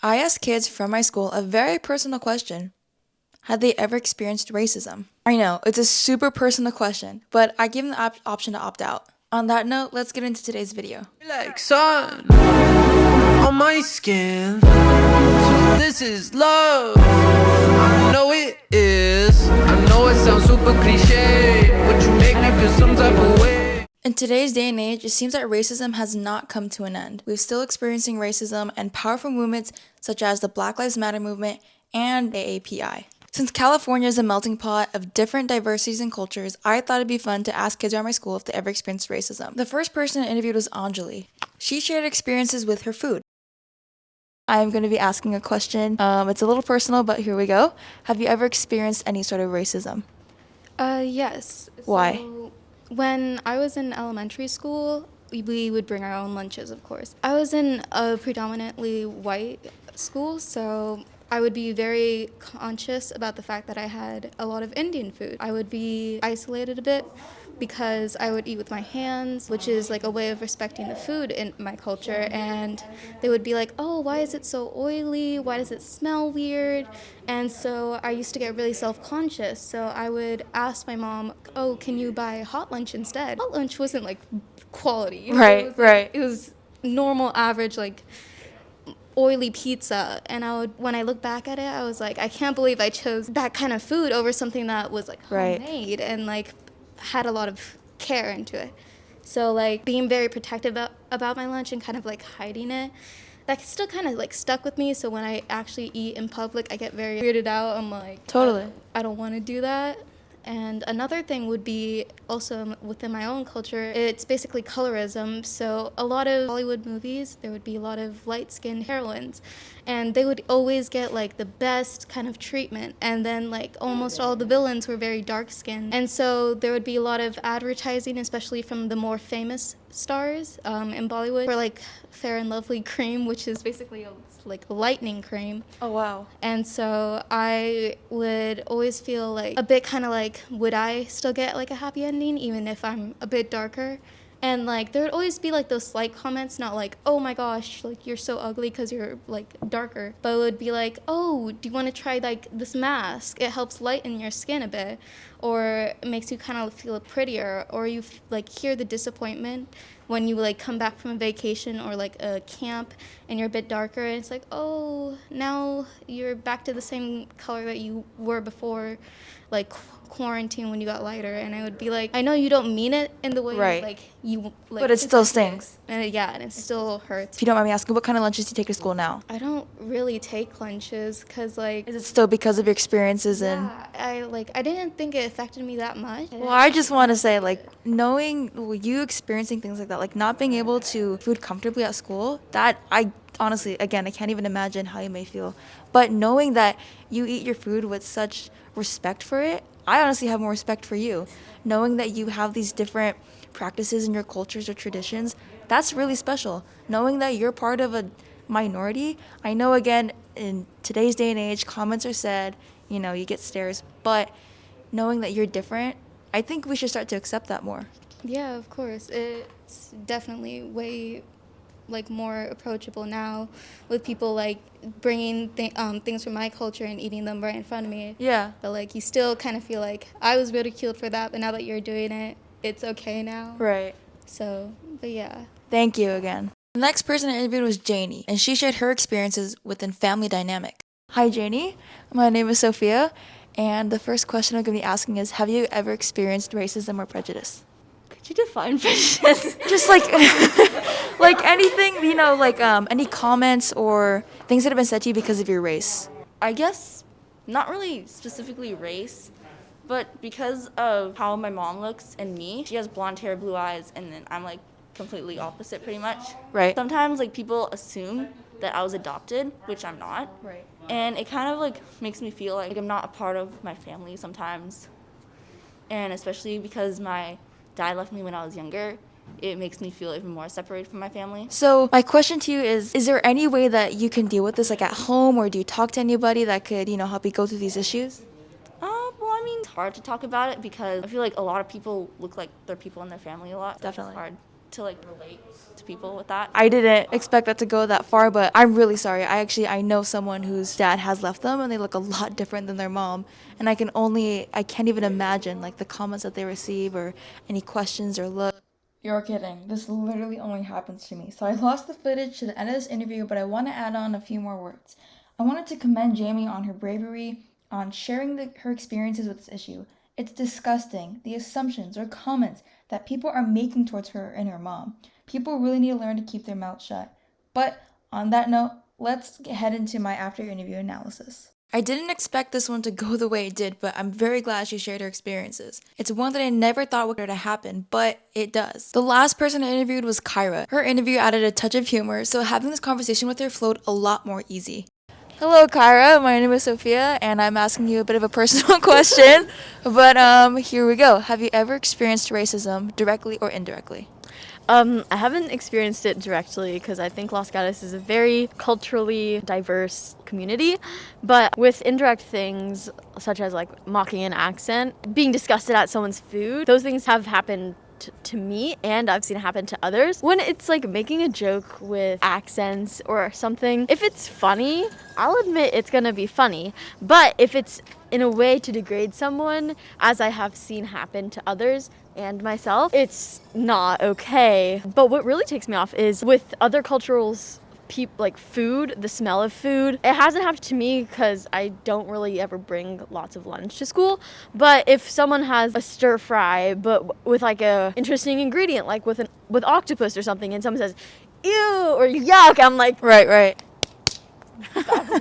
I asked kids from my school a very personal question. Had they ever experienced racism? I know, it's a super personal question, but I gave them the option to opt out. On that note, let's get into today's video. Like sun on my skin. So this is love. I know it is. I know it sounds super cliche, but you make me feel some type of way. In today's day and age, it seems that racism has not come to an end. We're still experiencing racism and powerful movements such as the Black Lives Matter movement and aapi. Since California is a melting pot of different diversities and cultures, I thought it'd be fun to ask kids around my school if they ever experienced racism. The first person I interviewed was Anjali. She shared experiences with her food. I'm going to be asking a question. It's a little personal, but here we go. Have you ever experienced any sort of racism? Yes. Why? So, when I was in elementary school, we would bring our own lunches, of course. I was in a predominantly white school, so I would be very conscious about the fact that I had a lot of Indian food. I would be isolated a bit because I would eat with my hands, which is like a way of respecting the food in my culture. And they would be like, oh, why is it so oily? Why does it smell weird? And so I used to get really self-conscious. So I would ask my mom, oh, can you buy hot lunch instead? Hot lunch wasn't like quality. Right. It was normal, average, like oily pizza. And when I look back at it, I was like, I can't believe I chose that kind of food over something that was like Right. homemade and like had a lot of care into it. So like being very protective about my lunch and kind of like hiding it, that still kind of like stuck with me. So when I actually eat in public, I get very weirded out. I'm like, Totally. I don't want to do that. And another thing would be also within my own culture, it's basically colorism. So a lot of Hollywood movies, there would be a lot of light-skinned heroines, and they would always get like the best kind of treatment. And then like almost all the villains were very dark-skinned. And so there would be a lot of advertising, especially from the more famous stars in Bollywood, for like Fair and Lovely cream, which is basically like lightening cream. Oh, wow. And so I would always feel like a bit kind of like, would I still get like a happy ending even if I'm a bit darker? And like there would always be like those slight comments, not like, oh my gosh, like you're so ugly because you're like darker, but it would be like, oh, do you want to try like this mask? It helps lighten your skin a bit, or it makes you kind of feel prettier, or you like hear the disappointment when you like come back from a vacation or like a camp and you're a bit darker and it's like, oh, now you're back to the same color that you were before like quarantine when you got lighter. And I would be like, I know you don't mean it in the way Right. like you like, But it still stings. and it still hurts. If you don't mind me asking, what kind of lunches do you take to school now? I don't really take lunches because like Is it still because of your experiences and... yeah, I didn't think it affected me that much. Well, I just want to say, like, knowing you experiencing things like that, like not being able to food comfortably at school, that I honestly, again, I can't even imagine how you may feel. But knowing that you eat your food with such respect for it, I honestly have more respect for you. Knowing that you have these different practices in your cultures or traditions, that's really special. Knowing that you're part of a minority, I know, again, in today's day and age, comments are said, you know, you get stares, but knowing that you're different, I think we should start to accept that more. Yeah, of course. It's definitely way like more approachable now with people like bringing things from my culture and eating them right in front of me. Yeah. But like you still kind of feel like I was ridiculed for that, but now that you're doing it, it's okay now. Right. So, but yeah. Thank you again. The next person I interviewed was Janie, and she shared her experiences within family dynamic. Hi, Janie. My name is Sophia, and the first question I'm going to be asking is, have you ever experienced racism or prejudice? Could you define prejudice? Just like, like anything, you know, like any comments or things that have been said to you because of your race. I guess not really specifically race, but because of how my mom looks and me. She has blonde hair, blue eyes, and then I'm like completely opposite pretty much. Right. Sometimes like people assume that I was adopted, which I'm not. Right. And it kind of like makes me feel like I'm not a part of my family sometimes. And especially because my dad left me when I was younger, it makes me feel even more separated from my family. So my question to you is there any way that you can deal with this, like at home, or do you talk to anybody that could, you know, help you go through these issues? Well, I mean, it's hard to talk about it because I feel like a lot of people look like they're people in their family a lot. Definitely. It's hard. to like relate to people with that. I didn't expect that to go that far, but I'm really sorry. I know someone whose dad has left them and they look a lot different than their mom. And I can't even imagine like the comments that they receive or any questions or looks. You're kidding. This literally only happens to me. So I lost the footage to the end of this interview, but I want to add on a few more words. I wanted to commend Jamie on her bravery, on sharing her experiences with this issue. It's disgusting, the assumptions or comments that people are making towards her and her mom. People really need to learn to keep their mouths shut. But on that note, let's head into my after interview analysis. I didn't expect this one to go the way it did, but I'm very glad she shared her experiences. It's one that I never thought would happen, but it does. The last person I interviewed was Kyra. Her interview added a touch of humor, so having this conversation with her flowed a lot more easy. Hello, Kyra. My name is Sophia, and I'm asking you a bit of a personal question, but here we go. Have you ever experienced racism, directly or indirectly? I haven't experienced it directly because I think Los Gatos is a very culturally diverse community, but with indirect things such as like mocking an accent, being disgusted at someone's food, those things have happened to me, and I've seen it happen to others. When it's like making a joke with accents or something, if it's funny, I'll admit it's gonna be funny. But if it's in a way to degrade someone, as I have seen happen to others and myself, it's not okay. But what really takes me off is with other cultures, like food, the smell of food. It hasn't happened to me because I don't really ever bring lots of lunch to school. But if someone has a stir fry, but with like a interesting ingredient, like with octopus or something, and someone says, "Ew" or "Yuck," I'm like, Right.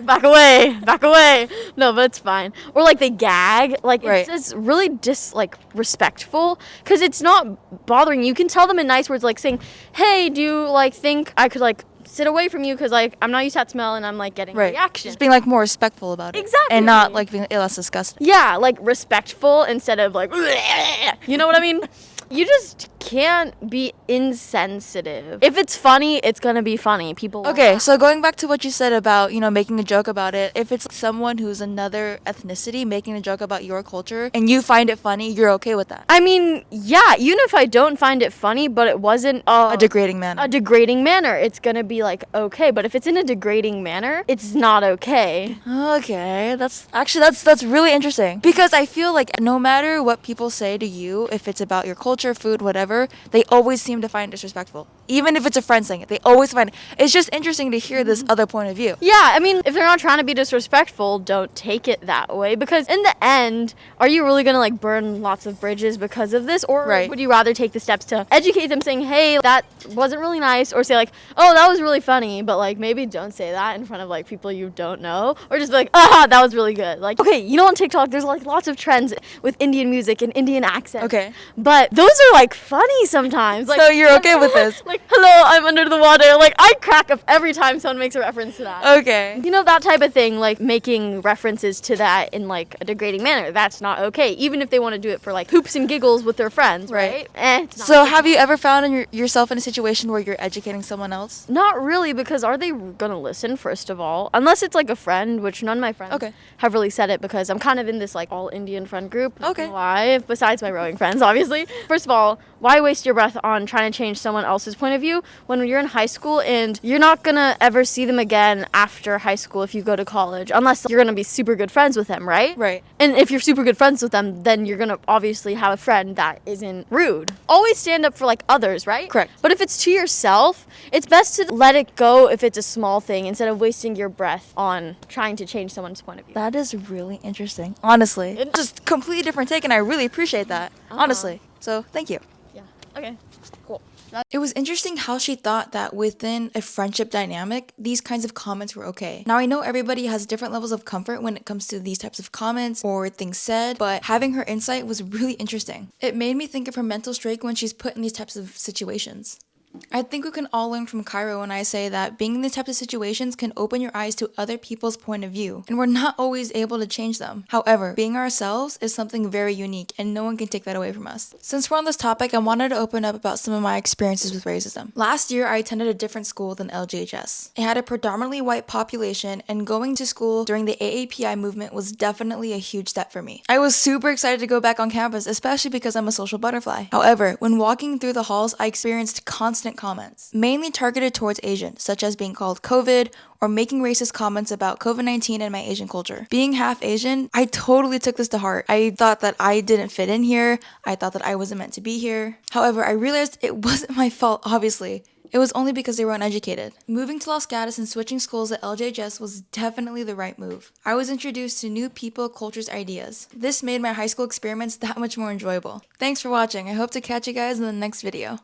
back away. No, but it's fine. Or like they gag, like Right. it's really respectful because it's not bothering you. You can tell them in nice words, like saying, "Hey, do you like think I could like sit away from you because like I'm not used to that smell and I'm like getting a reaction." Just being like more respectful about it. Exactly. And not like being less disgusting. Yeah, like respectful instead of like, you know what I mean? You just can't be insensitive. If it's funny, it's gonna be funny. People will Okay, laugh. so going back to what you said about, making a joke about it, if it's someone who's another ethnicity making a joke about your culture and you find it funny, you're okay with that? I mean, yeah, even if I don't find it funny, but it wasn't A degrading manner. it's gonna be like okay. But if it's in a degrading manner, it's not okay. Okay, that's really interesting because I feel like no matter what people say to you, if it's about your culture, food, whatever, they always seem to find it disrespectful. Even if it's a friend saying it, they always find it. It's just interesting to hear this other point of view. Yeah, I mean, if they're not trying to be disrespectful, don't take it that way. Because in the end, are you really gonna like burn lots of bridges because of this? Or Right. would you rather take the steps to educate them saying, hey, that wasn't really nice? Or say like, oh, that was really funny, but like maybe don't say that in front of like people you don't know. Or just be like, that was really good. Like, okay, on TikTok, there's like lots of trends with Indian music and Indian accents. Okay. But those are like funny sometimes. Like, So you're okay with this? Like, hello, I'm under the water. Like, I crack up every time someone makes a reference to that. Okay. That type of thing, like making references to that in like a degrading manner, that's not okay. Even if they want to do it for like hoops and giggles with their friends, right? It's not So okay. have you ever found yourself in a situation where you're educating someone else? Not really, because are they gonna listen, first of all? Unless it's like a friend, which none of my friends have really said it, because I'm kind of in this like all Indian friend group. Okay. Why? Besides my rowing friends, obviously. First of all, why waste your breath on trying to change someone else's point of view when you're in high school and you're not gonna ever see them again after high school if you go to college, unless you're gonna be super good friends with them, right? Right. And if you're super good friends with them, then you're gonna obviously have a friend that isn't rude. Always stand up for like others, right? Correct. But if it's to yourself, it's best to let it go if it's a small thing instead of wasting your breath on trying to change someone's point of view. That is really interesting. Honestly. It's just completely different take and I really appreciate that. Honestly. So thank you. Yeah. Okay. Cool. It was interesting how she thought that within a friendship dynamic, these kinds of comments were okay. Now, I know everybody has different levels of comfort when it comes to these types of comments or things said, but having her insight was really interesting. It made me think of her mental streak when she's put in these types of situations. I think we can all learn from Kyra when I say that being in these types of situations can open your eyes to other people's point of view, and we're not always able to change them. However, being ourselves is something very unique, and no one can take that away from us. Since we're on this topic, I wanted to open up about some of my experiences with racism. Last year, I attended a different school than LGHS. It had a predominantly white population, and going to school during the AAPI movement was definitely a huge step for me. I was super excited to go back on campus, especially because I'm a social butterfly. However, when walking through the halls, I experienced constant comments, mainly targeted towards Asian, such as being called COVID or making racist comments about COVID-19 and my Asian culture. Being half Asian, I totally took this to heart. I thought that I didn't fit in here. I thought that I wasn't meant to be here. However, I realized it wasn't my fault, obviously. It was only because they were uneducated. Moving to Los Gatos and switching schools at LGHS was definitely the right move. I was introduced to new people, cultures, ideas. This made my high school experiments that much more enjoyable. Thanks for watching. I hope to catch you guys in the next video.